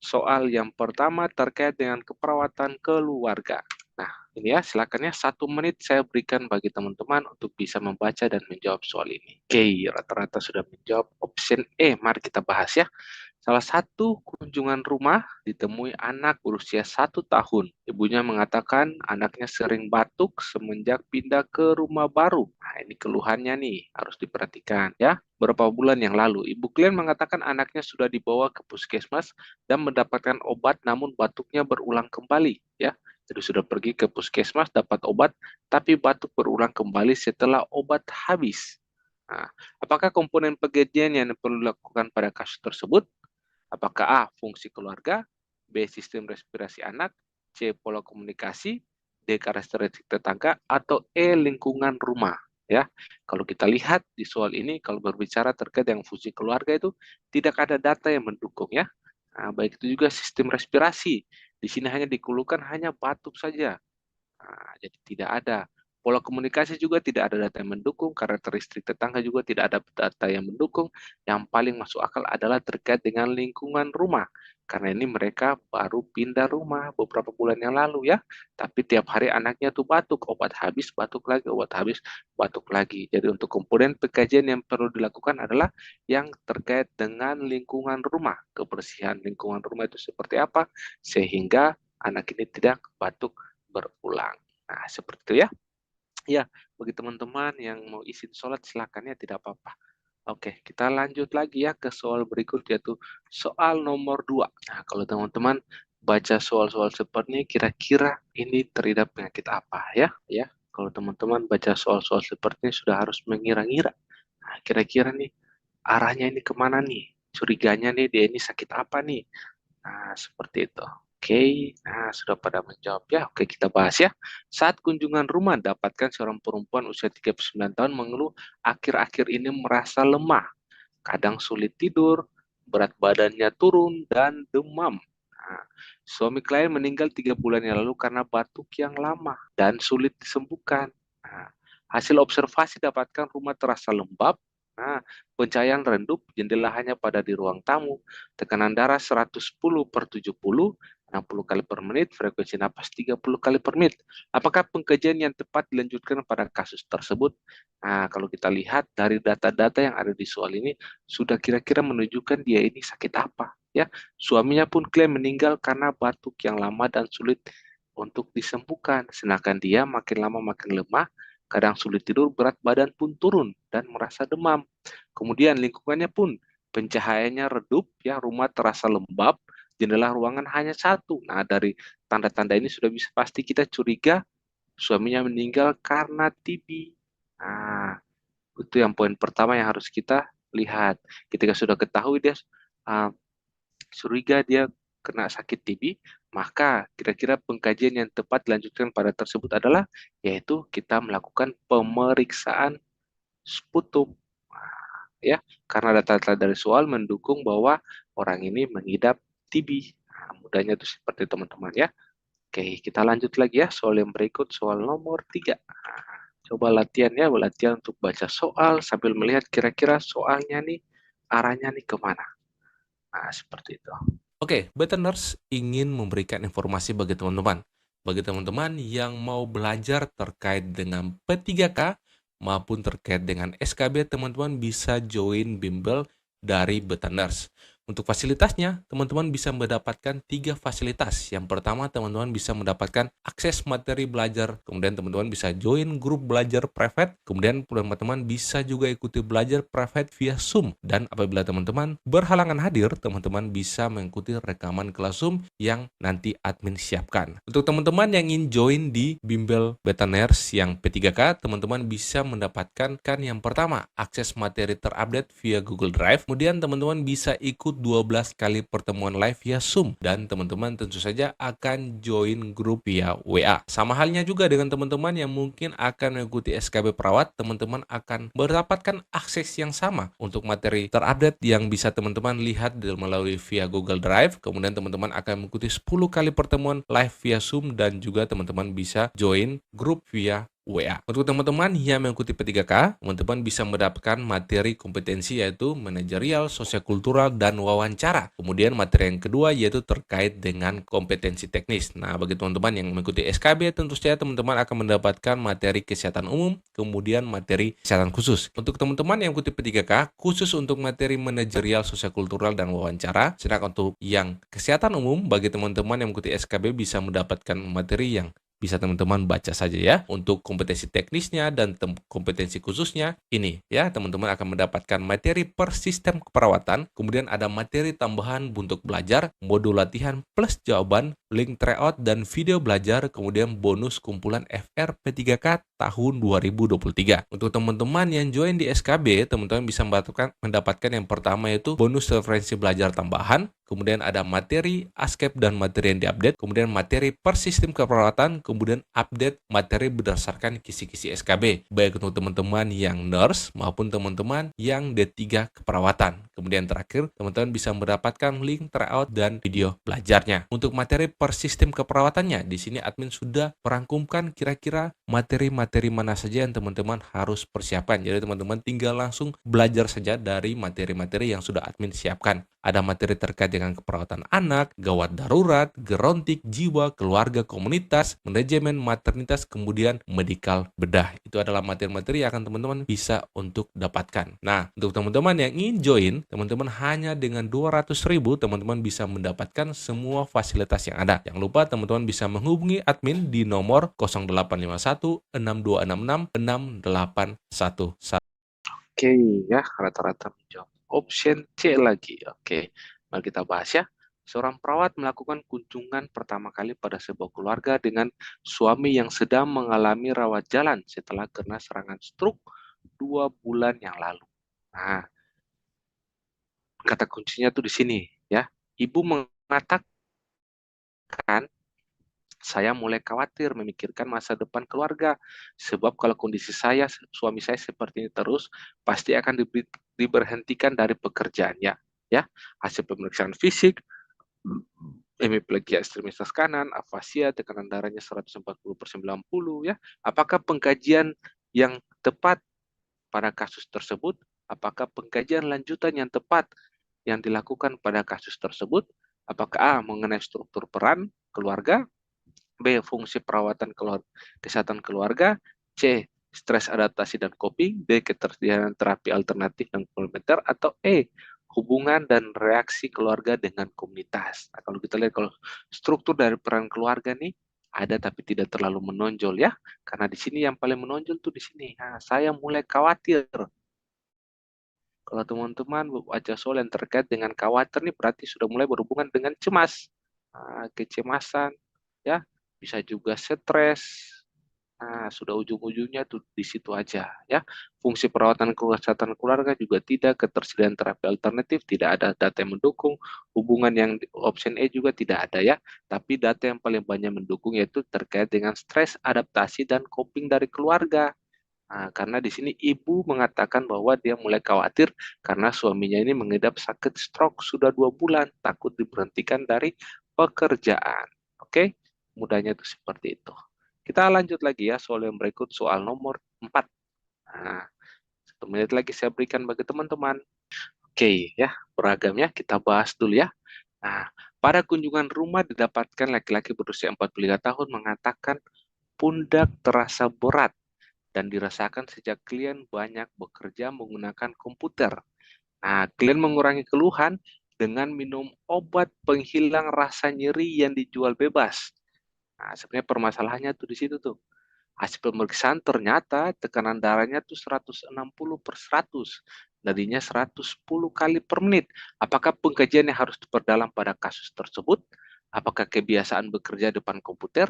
soal yang pertama terkait dengan keperawatan keluarga. Nah, ini ya, silakan ya 1 menit saya berikan bagi teman-teman untuk bisa membaca dan menjawab soal ini. Oke, rata-rata sudah menjawab option E. Mari kita bahas ya. Salah satu kunjungan rumah ditemui anak berusia 1 tahun. Ibunya mengatakan anaknya sering batuk semenjak pindah ke rumah baru. Nah, ini keluhannya nih, harus diperhatikan ya. Beberapa bulan yang lalu, ibu klien mengatakan anaknya sudah dibawa ke puskesmas dan mendapatkan obat namun batuknya berulang kembali ya. Jadi sudah pergi ke puskesmas dapat obat, tapi batuk berulang kembali setelah obat habis. Nah, apakah komponen pengajian yang perlu dilakukan pada kasus tersebut? Apakah A. Fungsi keluarga, B. Sistem respirasi anak, C. Pola komunikasi, D. Karakteristik tetangga, atau E. Lingkungan rumah. Ya, kalau kita lihat di soal ini, kalau berbicara terkait dengan fungsi keluarga itu tidak ada data yang mendukung ya. Nah, baik itu juga sistem respirasi. Di sini hanya dikeluhkan hanya batuk saja. Nah, jadi tidak ada. Pola komunikasi juga tidak ada data yang mendukung, karakteristik tetangga juga tidak ada data yang mendukung. Yang paling masuk akal adalah terkait dengan lingkungan rumah. Karena ini mereka baru pindah rumah beberapa bulan yang lalu ya. Tapi tiap hari anaknya tuh batuk, obat habis, batuk lagi, obat habis, batuk lagi. Jadi untuk komponen pengkajian yang perlu dilakukan adalah yang terkait dengan lingkungan rumah. Kebersihan lingkungan rumah itu seperti apa, sehingga anak ini tidak batuk berulang. Nah, seperti itu ya. Ya, bagi teman-teman yang mau izin sholat, silakan ya, tidak apa-apa. Oke, kita lanjut lagi ya ke soal berikut, yaitu soal nomor 2. Nah, kalau teman-teman baca soal-soal seperti ini, kira-kira ini terhadap penyakit apa ya? Ya, kalau teman-teman baca soal-soal seperti ini sudah harus mengira-ngira. Nah, kira-kira nih arahnya ini kemana nih? Curiganya nih dia ini sakit apa nih? Nah, seperti itu. Oke, nah sudah pada menjawab ya. Oke, kita bahas ya. Saat kunjungan rumah, dapatkan seorang perempuan usia 39 tahun mengeluh akhir-akhir ini merasa lemah, kadang sulit tidur, berat badannya turun, dan demam. Nah, suami klien meninggal 3 bulan yang lalu karena batuk yang lama dan sulit disembuhkan. Nah, hasil observasi dapatkan rumah terasa lembab, nah, pencahayaan redup, jendela hanya pada di ruang tamu, tekanan darah 110/70, 60 kali per menit, frekuensi napas 30 kali per menit. Apakah pengkajian yang tepat dilanjutkan pada kasus tersebut? Nah, kalau kita lihat dari data-data yang ada di soal ini, sudah kira-kira menunjukkan dia ini sakit apa. Ya, suaminya pun klaim meninggal karena batuk yang lama dan sulit untuk disembuhkan. Sedangkan dia makin lama makin lemah, kadang sulit tidur, berat badan pun turun dan merasa demam. Kemudian lingkungannya pun pencahayaannya redup, ya, rumah terasa lembab, jendela ruangan hanya satu. Nah, dari tanda-tanda ini sudah bisa pasti kita curiga suaminya meninggal karena TB. Nah, itu yang poin pertama yang harus kita lihat. Ketika sudah ketahui dia uh, curiga dia kena sakit TB, maka kira-kira pengkajian yang tepat dilanjutkan pada tersebut adalah yaitu kita melakukan pemeriksaan sputum. Nah, ya, karena data-data dari soal mendukung bahwa orang ini mengidap TB. Nah, mudahnya itu seperti teman-teman ya. Oke, kita lanjut lagi ya soal yang berikut, soal nomor 3. Nah, coba latihan ya, latihan untuk baca soal sambil melihat kira-kira soalnya nih arahnya nih kemana. Nah, seperti itu. Oke, Betteners ingin memberikan informasi bagi teman-teman. Bagi teman-teman yang mau belajar terkait dengan P3K maupun terkait dengan SKB, teman-teman bisa join bimbel dari Betteners. Untuk fasilitasnya, teman-teman bisa mendapatkan 3 fasilitas. Yang pertama, teman-teman bisa mendapatkan akses materi belajar. Kemudian teman-teman bisa join grup belajar private. Kemudian teman-teman bisa juga ikuti belajar private via Zoom. Dan apabila teman-teman berhalangan hadir, teman-teman bisa mengikuti rekaman kelas Zoom yang nanti admin siapkan. Untuk teman-teman yang ingin join di bimbel Betteners yang P3K, teman-teman bisa mendapatkan yang pertama, akses materi terupdate via Google Drive. Kemudian teman-teman bisa ikut 12 kali pertemuan live via Zoom. Dan teman-teman tentu saja akan join grup via WA. Sama halnya juga dengan teman-teman yang mungkin akan mengikuti SKB Perawat, teman-teman akan mendapatkan akses yang sama untuk materi terupdate yang bisa teman-teman lihat melalui via Google Drive. Kemudian teman-teman akan mengikuti 10 kali pertemuan live via Zoom dan juga teman-teman bisa join grup via WA. Untuk teman-teman yang mengikuti P3K, teman-teman bisa mendapatkan materi kompetensi yaitu manajerial, sosial-kultural, dan wawancara. Kemudian materi yang kedua yaitu terkait dengan kompetensi teknis. Nah, bagi teman-teman yang mengikuti SKB, tentu saja teman-teman akan mendapatkan materi kesehatan umum, kemudian materi kesehatan khusus. Untuk teman-teman yang mengikuti P3K, khusus untuk materi manajerial, sosial-kultural, dan wawancara. Sedangkan untuk yang kesehatan umum, bagi teman-teman yang mengikuti SKB bisa mendapatkan materi yang bisa teman-teman baca saja ya. Untuk kompetensi teknisnya dan kompetensi khususnya ini ya, teman-teman akan mendapatkan materi per sistem keperawatan, kemudian ada materi tambahan untuk belajar, modul latihan plus jawaban, link tryout dan video belajar, kemudian bonus kumpulan FR P3K tahun 2023. Untuk teman-teman yang join di SKB, teman-teman bisa mendapatkan yang pertama yaitu bonus referensi belajar tambahan, kemudian ada materi ASKEP dan materi yang diupdate, kemudian materi per sistem keperawatan, kemudian update materi berdasarkan kisi-kisi SKB, baik untuk teman-teman yang nurse maupun teman-teman yang D3 keperawatan. Kemudian terakhir, teman-teman bisa mendapatkan link tryout dan video belajarnya. Untuk materi per sistem keperawatannya, di sini admin sudah merangkumkan kira-kira materi-materi mana saja yang teman-teman harus persiapkan. Jadi teman-teman tinggal langsung belajar saja dari materi-materi yang sudah admin siapkan. Ada materi terkait dengan keperawatan anak, gawat darurat, gerontik, jiwa, keluarga, komunitas, manajemen, maternitas, kemudian medikal bedah. Itu adalah materi-materi yang akan teman-teman bisa untuk dapatkan. Nah, untuk teman-teman yang ingin join, teman-teman hanya dengan 200.000, teman-teman bisa mendapatkan semua fasilitas yang ada. Jangan lupa teman-teman bisa menghubungi admin di nomor 0851 6266 6811. Oke, ya, rata-rata menjawab option C lagi. Oke, mari kita bahas ya. Seorang perawat melakukan kunjungan pertama kali pada sebuah keluarga dengan suami yang sedang mengalami rawat jalan setelah kena serangan stroke 2 bulan yang lalu. Nah, kata kuncinya tuh di sini ya. Ibu mengatakan, saya mulai khawatir memikirkan masa depan keluarga, sebab kalau kondisi suami saya seperti ini terus, pasti akan diberhentikan dari pekerjaannya. Ya, hasil pemeriksaan fisik, hemiplegia ekstremistas kanan, afasia, tekanan darahnya 140/90 ya. Apakah pengkajian yang tepat pada kasus tersebut? Apakah pengkajian lanjutan yang tepat yang dilakukan pada kasus tersebut? Apakah A, mengenai struktur peran keluarga, B, fungsi perawatan kesehatan keluarga, C, stres adaptasi dan coping, D, ketersediaan terapi alternatif dan komplementer, atau E, hubungan dan reaksi keluarga dengan komunitas. Nah, kalau kita lihat kalau struktur dari peran keluarga nih ada tapi tidak terlalu menonjol ya, karena di sini yang paling menonjol tuh di sini. Nah, saya mulai khawatir. Kalau teman-teman baca soal yang terkait dengan khawatir nih berarti sudah mulai berhubungan dengan cemas. Nah, kecemasan ya, bisa juga stres. Nah, sudah ujung-ujungnya tuh di situ aja ya. Fungsi perawatan kesehatan keluarga juga tidak, ketersediaan terapi alternatif tidak ada data yang mendukung, hubungan yang option E juga tidak ada ya. Tapi data yang paling banyak mendukung yaitu terkait dengan stres, adaptasi dan coping dari keluarga. Nah, karena di sini ibu mengatakan bahwa dia mulai khawatir karena suaminya ini mengidap sakit stroke sudah 2 bulan, takut diberhentikan dari pekerjaan. Oke, mudahnya itu seperti itu. Kita lanjut lagi ya soal yang berikut, soal nomor 4. Nah, 1 menit lagi saya berikan bagi teman-teman. Oke ya, beragamnya kita bahas dulu ya. Nah, pada kunjungan rumah didapatkan laki-laki berusia 43 tahun mengatakan pundak terasa berat dan dirasakan sejak klien banyak bekerja menggunakan komputer. Nah, klien mengurangi keluhan dengan minum obat penghilang rasa nyeri yang dijual bebas. Nah, sebenarnya permasalahannya tuh di situ tuh. Hasil pemeriksaan ternyata tekanan darahnya tuh 160/100, nadinya 110 kali per menit. Apakah pengkajian yang harus diperdalam pada kasus tersebut? Apakah kebiasaan bekerja depan komputer?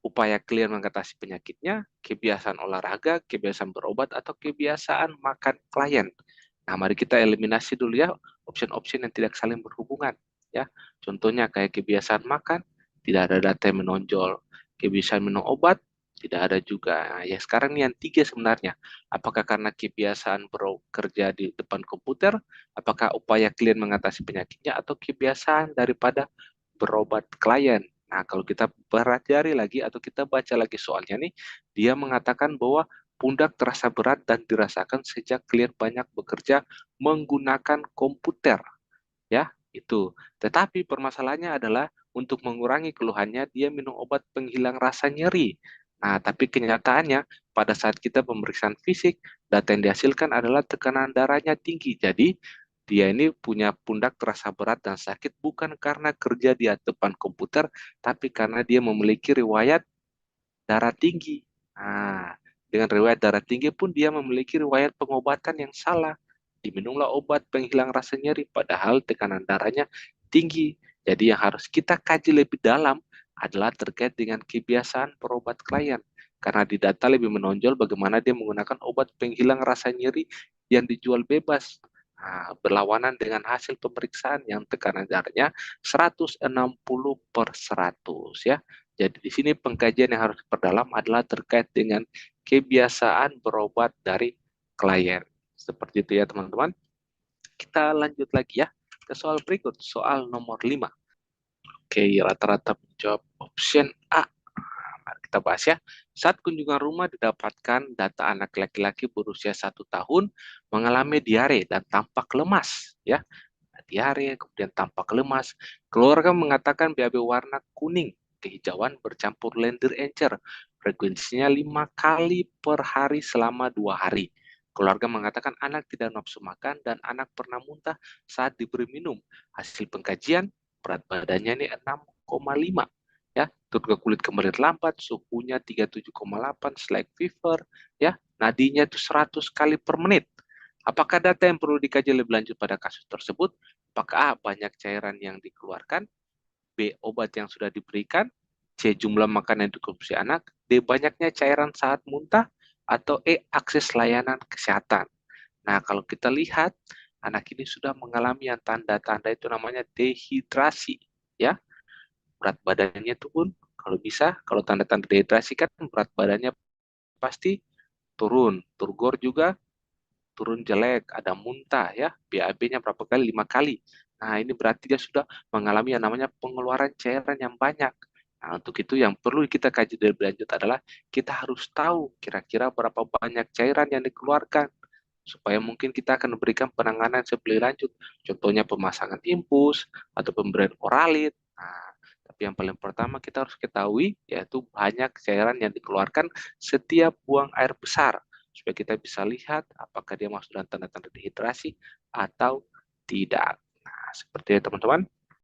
Upaya klien mengatasi penyakitnya, kebiasaan olahraga, kebiasaan berobat, atau kebiasaan makan klien. Nah, mari kita eliminasi dulu ya opsi-opsi yang tidak saling berhubungan. Ya, contohnya kayak kebiasaan makan, tidak ada data yang menonjol. Kebiasaan minum obat, tidak ada juga. Nah, ya sekarang yang 3 sebenarnya. Apakah karena kebiasaan bekerja di depan komputer, apakah upaya klien mengatasi penyakitnya, atau kebiasaan daripada berobat klien. Nah, kalau kita pelajari lagi atau kita baca lagi soalnya nih, dia mengatakan bahwa pundak terasa berat dan dirasakan sejak klien banyak bekerja menggunakan komputer, ya, itu. Tetapi permasalahannya adalah untuk mengurangi keluhannya, dia minum obat penghilang rasa nyeri. Nah, tapi kenyataannya pada saat kita pemeriksaan fisik, data yang dihasilkan adalah tekanan darahnya tinggi. Jadi, dia ini punya pundak terasa berat dan sakit bukan karena kerja di depan komputer, tapi karena dia memiliki riwayat darah tinggi. Nah, dengan riwayat darah tinggi pun dia memiliki riwayat pengobatan yang salah. Diminumlah obat penghilang rasa nyeri, padahal tekanan darahnya tinggi. Jadi yang harus kita kaji lebih dalam adalah terkait dengan kebiasaan berobat klien. Karena di data lebih menonjol bagaimana dia menggunakan obat penghilang rasa nyeri yang dijual bebas. Nah, berlawanan dengan hasil pemeriksaan yang tekanan darahnya 160/100 ya. Jadi di sini pengkajian yang harus diperdalam adalah terkait dengan kebiasaan berobat dari klien. Seperti itu ya teman-teman. Kita lanjut lagi ya ke soal berikut, soal nomor 5. Oke, rata-rata menjawab option A. Mari kita bahas ya. Saat kunjungan rumah didapatkan data anak laki-laki berusia 1 tahun mengalami diare dan tampak lemas. Ya, diare, kemudian tampak lemas. Keluarga mengatakan BAB warna kuning, kehijauan bercampur lendir-encer. Frekuensinya 5 kali per hari selama 2 hari. Keluarga mengatakan anak tidak nafsu makan dan anak pernah muntah saat diberi minum. Hasil pengkajian, berat badannya ini 6,5. Ya, turun ke kulit kembali lambat, suhunya 37,8, slack fever, ya, nadinya itu 100 kali per menit. Apakah data yang perlu dikaji lebih lanjut pada kasus tersebut? Apakah A, banyak cairan yang dikeluarkan, B, obat yang sudah diberikan, C, jumlah makanan yang dikonsumsi anak, D, banyaknya cairan saat muntah, atau E, akses layanan kesehatan. Nah, kalau kita lihat, anak ini sudah mengalami yang tanda-tanda itu namanya dehidrasi, ya. Berat badannya turun, kalau bisa, kalau tanda-tanda dehidrasi kan berat badannya pasti turun, turgor juga turun jelek, ada muntah ya, BAB-nya berapa kali? 5 kali. Nah, ini berarti dia sudah mengalami yang namanya pengeluaran cairan yang banyak. Nah, untuk itu yang perlu kita kaji lebih lanjut adalah kita harus tahu kira-kira berapa banyak cairan yang dikeluarkan supaya mungkin kita akan memberikan penanganan lebih lanjut. Contohnya pemasangan infus atau pemberian oralit. Nah, tapi yang paling pertama kita harus ketahui yaitu banyak cairan yang dikeluarkan setiap buang air besar supaya kita bisa lihat apakah dia masuk dalam tanda-tanda dehidrasi atau tidak. Nah, seperti itu teman-teman.